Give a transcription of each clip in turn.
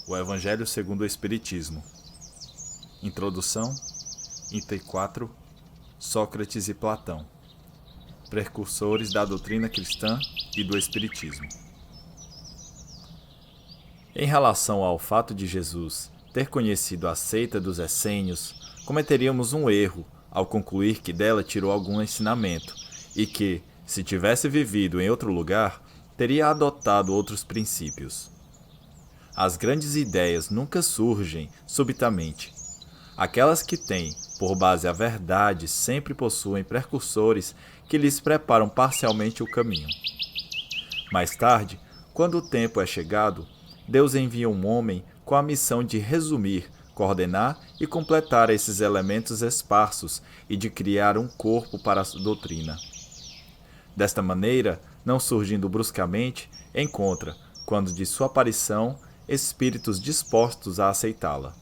O Evangelho segundo o Espiritismo. Introdução. Item 4. Sócrates e Platão. Precursores da doutrina cristã e do Espiritismo. Em relação ao fato de Jesus ter conhecido a seita dos essênios, cometeríamos um erro ao concluir que dela tirou algum ensinamento e que, se tivesse vivido em outro lugar, teria adotado outros princípios. As grandes ideias nunca surgem subitamente. Aquelas que têm por base a verdade sempre possuem precursores que lhes preparam parcialmente o caminho. Mais tarde, quando o tempo é chegado, Deus envia um homem com a missão de resumir, coordenar e completar esses elementos esparsos e de criar um corpo para a doutrina. Desta maneira, não surgindo bruscamente, encontra, quando de sua aparição, espíritos dispostos a aceitá-la.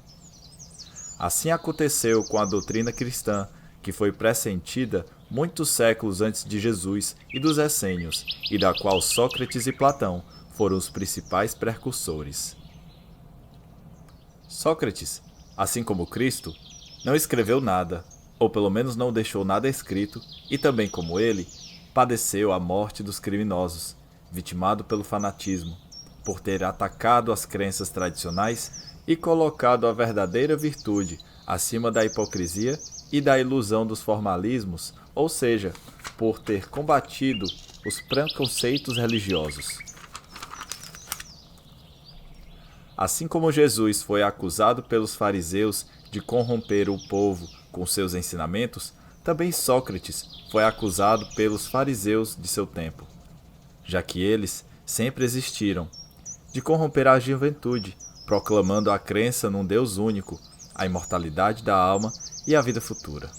Assim aconteceu com a doutrina cristã, que foi pressentida muitos séculos antes de Jesus e dos essênios, e da qual Sócrates e Platão foram os principais precursores. Sócrates, assim como Cristo, não escreveu nada, ou pelo menos não deixou nada escrito, e também como ele, padeceu a morte dos criminosos, vitimado pelo fanatismo, por ter atacado as crenças tradicionais e colocado a verdadeira virtude acima da hipocrisia e da ilusão dos formalismos, ou seja, por ter combatido os preconceitos religiosos. Assim como Jesus foi acusado pelos fariseus de corromper o povo com seus ensinamentos, também Sócrates foi acusado pelos fariseus de seu tempo, já que eles sempre existiram, de corromper a juventude, proclamando a crença num Deus único, a imortalidade da alma e a vida futura.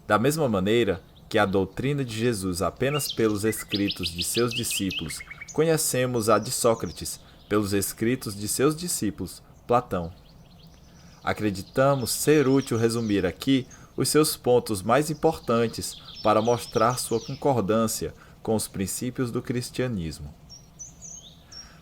Da mesma maneira que a doutrina de Jesus apenas pelos escritos de seus discípulos, conhecemos a de Sócrates pelos escritos de seus discípulos, Platão. Acreditamos ser útil resumir aqui os seus pontos mais importantes para mostrar sua concordância com os princípios do cristianismo.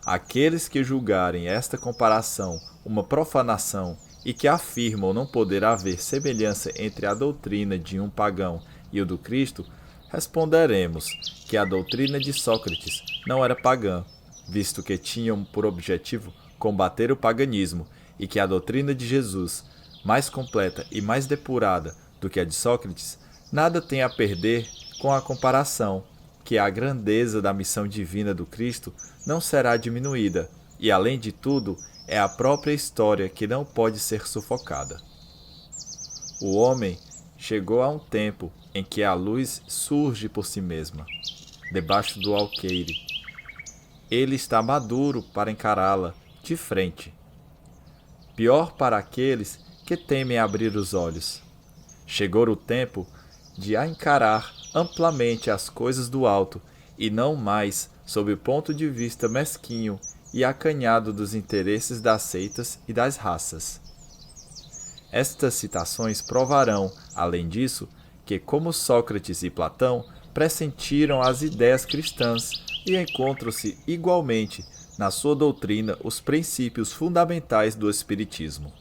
Aqueles que julgarem esta comparação uma profanação e que afirmam não poder haver semelhança entre a doutrina de um pagão e o do Cristo, responderemos que a doutrina de Sócrates não era pagã, visto que tinham por objetivo combater o paganismo, e que a doutrina de Jesus, mais completa e mais depurada do que a de Sócrates, nada tem a perder com a comparação, que a grandeza da missão divina do Cristo não será diminuída, e além de tudo, é a própria história que não pode ser sufocada. O homem chegou a um tempo em que a luz surge por si mesma, debaixo do alqueire. Ele está maduro para encará-la de frente. Pior para aqueles que temem abrir os olhos. Chegou o tempo de a encarar amplamente as coisas do alto e não mais sob o ponto de vista mesquinho e acanhado dos interesses das seitas e das raças. Estas citações provarão, além disso, que como Sócrates e Platão pressentiram as ideias cristãs e encontram-se igualmente na sua doutrina os princípios fundamentais do Espiritismo.